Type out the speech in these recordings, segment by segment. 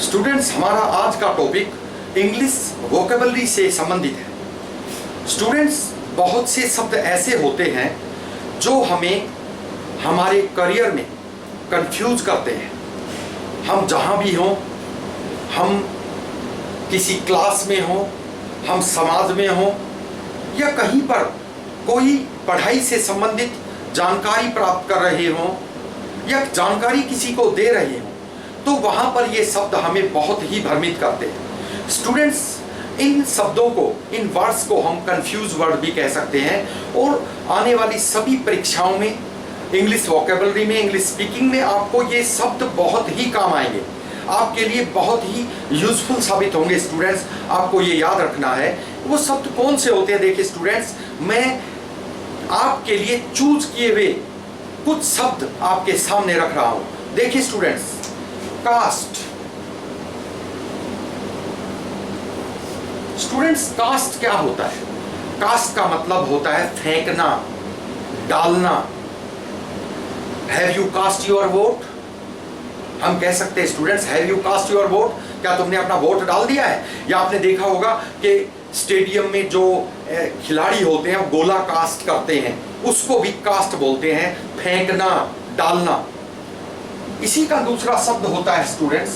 Students, हमारा आज का टॉपिक इंग्लिश वोकेबलरी से संबंधित है। स्टूडेंट्स, बहुत से शब्द ऐसे होते हैं जो हमें हमारे करियर में कंफ्यूज करते हैं। हम जहाँ भी हों, हम किसी क्लास में हों, हम समाज में हों या कहीं पर कोई पढ़ाई से संबंधित जानकारी प्राप्त कर रहे हों या जानकारी किसी को दे रहे हों, तो वहाँ पर ये शब्द हमें बहुत ही भ्रमित करते हैं। स्टूडेंट्स, इन शब्दों को, इन वर्ड्स को हम कंफ्यूज वर्ड भी कह सकते हैं और आने वाली सभी परीक्षाओं में, इंग्लिश वोकेबलरी में, इंग्लिश स्पीकिंग में आपको ये शब्द बहुत ही काम आएंगे, आपके लिए बहुत ही यूजफुल साबित होंगे। स्टूडेंट्स, आपको ये याद रखना है वो शब्द कौन से होते हैं। देखिए स्टूडेंट्स, मैं आपके लिए चूज किए हुए कुछ शब्द आपके सामने रख रहा हूं। देखिए स्टूडेंट्स, कास्ट। स्टूडेंट्स, कास्ट क्या होता है? कास्ट का मतलब होता है फेंकना, डालना। Have you cast your vote? हम कह सकते हैं students, have you cast your vote? क्या तुमने अपना वोट डाल दिया है? या आपने देखा होगा कि स्टेडियम में जो खिलाड़ी होते हैं वो गोला कास्ट करते हैं, उसको भी कास्ट बोलते हैं, फेंकना, डालना। इसी का दूसरा शब्द होता है स्टूडेंट्स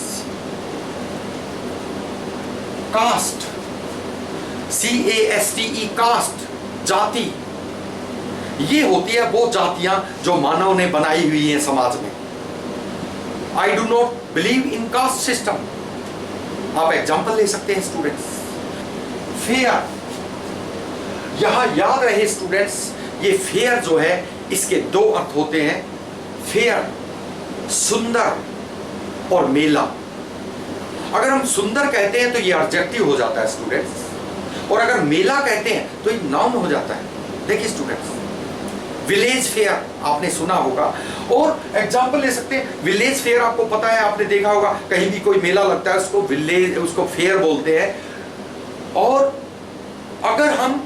कास्ट, CASTE, कास्ट, जाति। ये होती है वो जातियां जो मानव ने बनाई हुई हैं समाज में। I do not believe in caste system. आप एग्जाम्पल ले सकते हैं स्टूडेंट्स। फेयर, यहां याद रहे स्टूडेंट्स, ये फेयर जो है इसके दो अर्थ होते हैं। फेयर, सुंदर और मेला। अगर हम सुंदर कहते हैं तो ये एडजेक्टिव हो जाता है स्टूडेंट्स, और अगर मेला कहते हैं तो ये नाउन हो जाता है। देखिए स्टूडेंट्स, विलेज फेयर आपने सुना होगा, और एग्जांपल ले सकते हैं। विलेज फेयर आपको पता है, आपने देखा होगा, कहीं भी कोई मेला लगता है उसको विलेज, उसको फेयर बोलते हैं। और अगर हम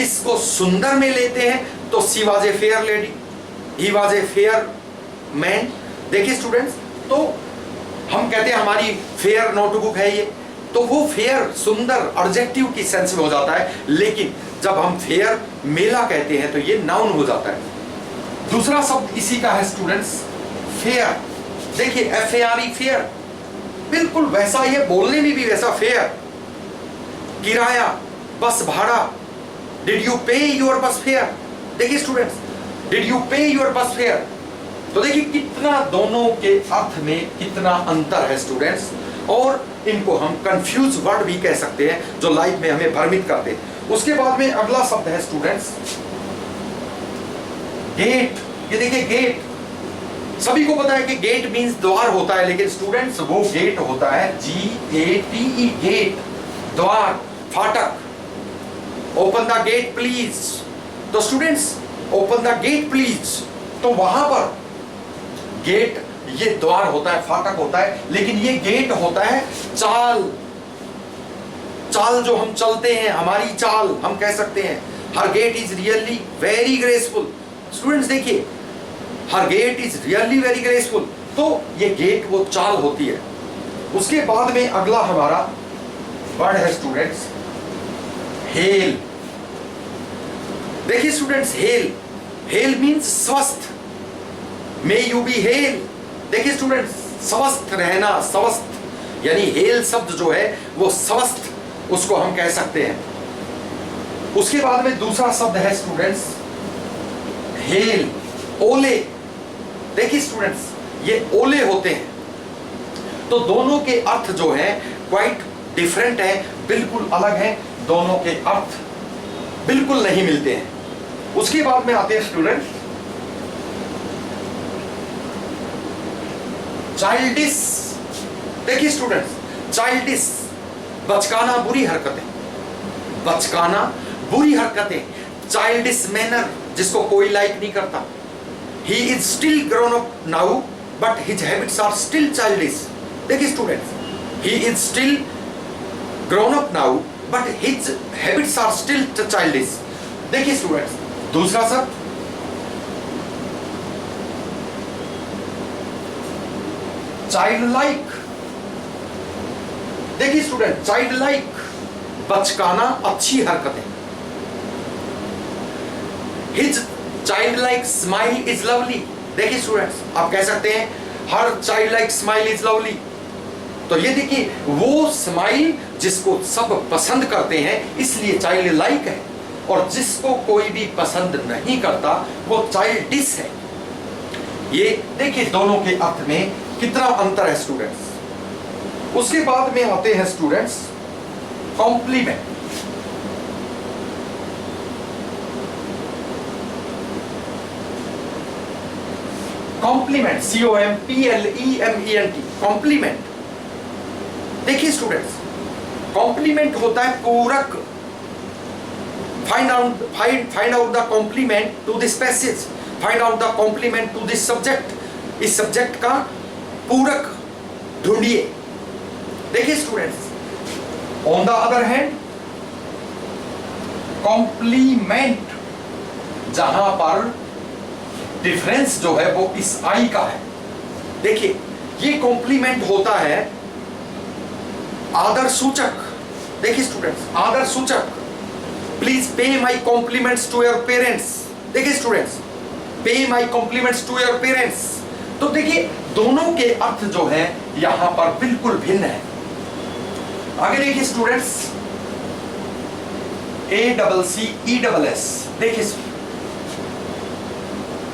इसको सुंदर में लेते हैं तो she was a fair lady, he was a fair man. देखिए स्टूडेंट्स, तो हम कहते हैं हमारी फेयर नोटबुक है ये, तो वो फेयर, सुंदर एडजेक्टिव की सेंस में हो जाता है। लेकिन जब हम फेयर मेला कहते हैं तो ये नाउन हो जाता है। दूसरा शब्द इसी का है स्टूडेंट्स, फेयर। देखिए FARE, फेयर, बिल्कुल वैसा ही है, बोलने में भी वैसा फेयर। किराया, बस भाड़ा। डिड यू पे योर बस फेयर? देखिए स्टूडेंट्स, डिड यू पे योर बस फेयर? तो देखिए कितना दोनों के अर्थ में कितना अंतर है स्टूडेंट्स, और इनको हम कंफ्यूज वर्ड भी कह सकते हैं जो लाइफ में हमें भ्रमित करते हैं। उसके बाद में अगला शब्द है स्टूडेंट्स गेट। ये देखिए गेट, सभी को पता है कि गेट मींस द्वार होता है, लेकिन स्टूडेंट्स वो गेट होता है GATE, गेट, द्वार, फाटक। Open the gate please. तो students, open the gate please, तो वहां पर गेट ये द्वार होता है, फाटक होता है, लेकिन ये गेट होता है चाल। चाल जो हम चलते हैं, हमारी चाल हम कह सकते हैं। Her gait is really very graceful. Students देखिए, her gait is really very graceful, तो ये गेट वो चाल होती है। उसके बाद में अगला हमारा वर्ड है स्टूडेंट्स हेल। देखिए स्टूडेंट्स, हेल, हेल मीन्स स्वस्थ। May you be hale. देखिए स्टूडेंट्स, स्वस्थ रहना, स्वस्थ यानी हेल शब्द जो है वो स्वस्थ, उसको हम कह सकते हैं। उसके बाद में दूसरा शब्द है स्टूडेंट्स हेल, ओले। देखिए स्टूडेंट्स, ये ओले होते हैं, तो दोनों के अर्थ जो है क्वाइट डिफरेंट है, बिल्कुल अलग है, दोनों के अर्थ बिल्कुल नहीं मिलते हैं। उसके बाद में आते हैं स्टूडेंट चाइल्डिश। देखिए स्टूडेंट्स, चाइल्डिश, बचकाना, बुरी हरकतें, बचकाना, बुरी हरकतें। चाइल्डिश मैनर, जिसको कोई लाइक नहीं करता। He is still grown up now but his habits are still childish. देखिए students, he is still grown up now but his habits are still childish. देखिए स्टूडेंट्स, दूसरा शब्द चाइल्ड लाइक। देखिए student, child like, बचकाना अच्छी हरकतें। His child like smile is lovely. देखिए students, आप कह सकते हैं her child like smile is lovely. तो ये देखिए, वो स्माइल जिसको सब पसंद करते हैं इसलिए चाइल्ड लाइक है, और जिसको कोई भी पसंद नहीं करता वो चाइल्डिश है। ये देखिए दोनों के अर्थ में कितना अंतर है स्टूडेंट्स। उसके बाद में आते हैं students complement. Complement, COMPLEMENT, complement. देखिए स्टूडेंट्स, कॉम्प्लीमेंट होता है पूरक। Find out the complement to this passage, find out the complement to this subject. इस सब्जेक्ट का पूरक ढूंढिए। देखिए students, on the other hand complement, जहां पर डिफरेंस जो है वो इस आई का है। देखिए ये कॉम्प्लीमेंट होता है आदर सूचक। देखिए स्टूडेंट्स, आदर सूचक। Please pay my compliments to your parents. देखिए students, pay my compliments to your parents. तो देखिए दोनों के अर्थ जो है यहां पर बिल्कुल भिन्न है। आगे देखिए स्टूडेंट्स, ACCESS। देखिए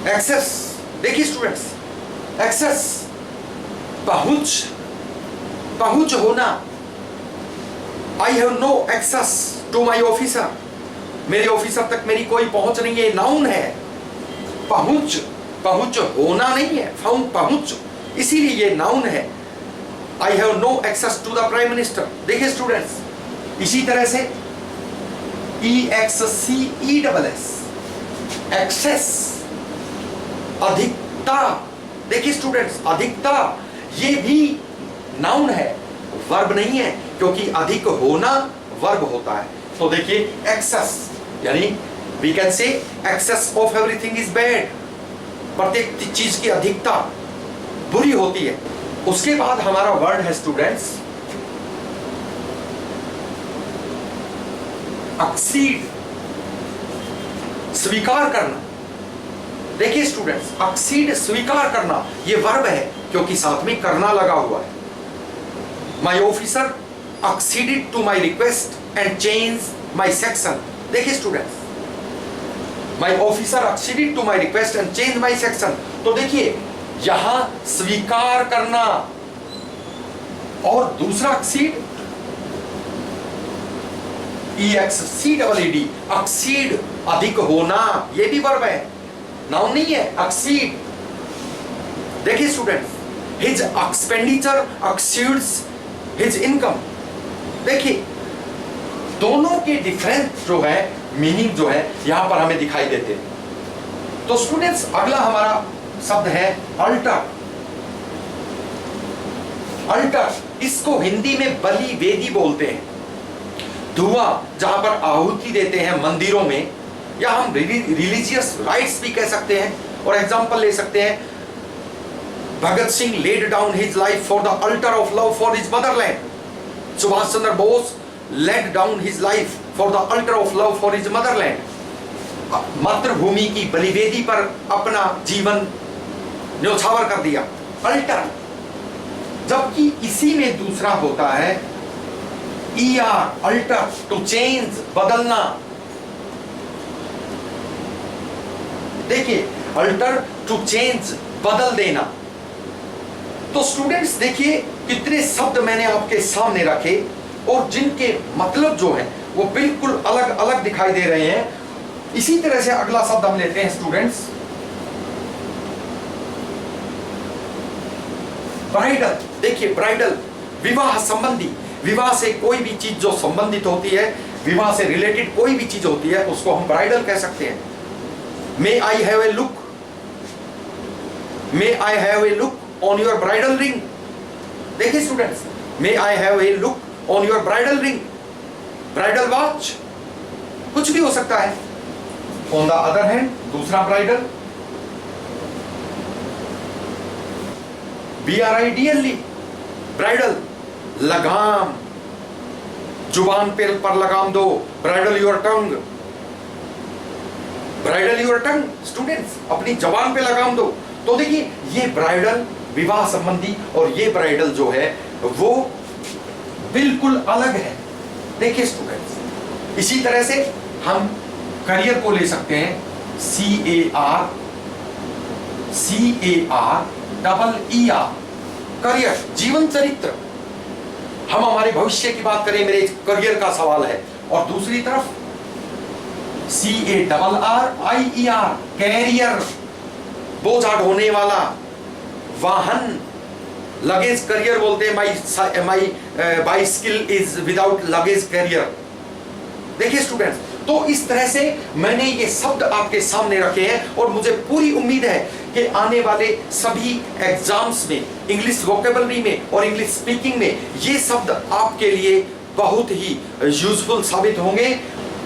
एक्सेस। देखिए स्टूडेंट्स, एक्सेस पहुंच होना। I have no access to my officer. मेरे ऑफिसर तक मेरी कोई पहुंच नहीं है, नाउन है। पहुंच होना नहीं है, पहुंच, इसीलिए ये नाउन है। I have no access to the prime minister. देखिए स्टूडेंट्स, इसी तरह से EXCESS, एक्सेस, अधिकता। देखिए स्टूडेंट्स, अधिकता ये भी नाउन है, वर्ब नहीं है, क्योंकि अधिक होना वर्ब होता है। तो देखिए एक्सेस, यानी we can say excess of everything is bad. प्रत्येक चीज की अधिकता बुरी होती है। उसके बाद हमारा वर्ड है स्टूडेंट्स एक्सीड, स्वीकार करना। देखिए स्टूडेंट्स, एक्सीड स्वीकार करना, ये वर्ब है क्योंकि साथ में करना लगा हुआ है। My officer acceded to my request and change my section. देखिए students, my officer acceded to my request and change my section. तो देखिए यहां स्वीकार करना और दूसरा एक्सीड, EXCEED, एक्सीड, अधिक होना, ये भी वर्ब है, नाउन नहीं है, एक्सीड। देखिए students, his expenditure exceeds his income. देखिए दोनों के डिफरेंस जो है, मीनिंग जो है यहां पर हमें दिखाई देते हैं। तो स्टूडेंट्स, अगला हमारा शब्द है अल्टर। अल्टर, इसको हिंदी में बलि वेदी बोलते हैं। धुआं, जहां पर आहुति देते हैं मंदिरों में, या हम रिलीजियस राइट्स भी कह सकते हैं। और एग्जांपल ले सकते हैं, Bhagat Singh laid down his life for the altar of love for his motherland. Subhash Chandra Bose laid down his life for the altar of love for his motherland. मातृभूमि की बलिवेदी पर अपना जीवन न्यौछावर कर दिया, अल्टर। जबकि इसी में दूसरा होता है ER, अल्टर, टू चेंज, बदलना। देखिए अल्टर, टू चेंज, बदल देना। तो स्टूडेंट्स देखिए कितने शब्द मैंने आपके सामने रखे और जिनके मतलब जो है वो बिल्कुल अलग अलग दिखाई दे रहे हैं। इसी तरह से अगला शब्द हम लेते हैं स्टूडेंट्स ब्राइडल। देखिए ब्राइडल, विवाह संबंधी, विवाह से कोई भी चीज जो संबंधित होती है, विवाह से रिलेटेड कोई भी चीज होती है, उसको हम ब्राइडल कह सकते हैं। May I have a look, may I have a look on your bridal ring. देखिए students, may I have a look on your bridal ring, bridal watch, कुछ भी हो सकता है। ऑन द अदर हैंड, दूसरा ब्राइडल BRIDLE, ब्राइडल, लगाम, जुबान पर लगाम दो, bridle your tongue, bridle your tongue. Students, अपनी जबान पे लगाम दो। तो देखिए, ये ब्राइडल विवाह संबंधी और ये ब्राइडल जो है वो बिल्कुल अलग है। देखिए स्टूडेंट्स, इसी तरह से हम करियर को ले सकते हैं, CARER, करियर, जीवन चरित्र। हम हमारे भविष्य की बात करें, मेरे करियर का सवाल है। और दूसरी तरफ CARRIER, कैरियर, बोझा ढोने वाला वाहन, लगेज करियर बोलते हैं। माई bicycle is without luggage career. देखिए स्टूडेंट्स, तो इस तरह से मैंने ये शब्द आपके सामने रखे हैं और मुझे पूरी उम्मीद है कि आने वाले सभी एग्जाम्स में, इंग्लिश वोकेबलरी में और इंग्लिश स्पीकिंग में ये शब्द आपके लिए बहुत ही यूजफुल साबित होंगे।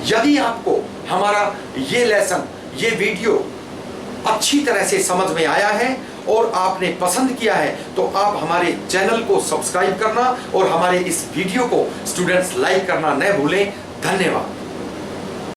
यदि आपको हमारा ये लेसन, ये वीडियो अच्छी तरह से समझ में आया है और आपने पसंद किया है, तो आप हमारे चैनल को सब्सक्राइब करना और हमारे इस वीडियो को स्टूडेंट्स लाइक करना न भूलें। धन्यवाद।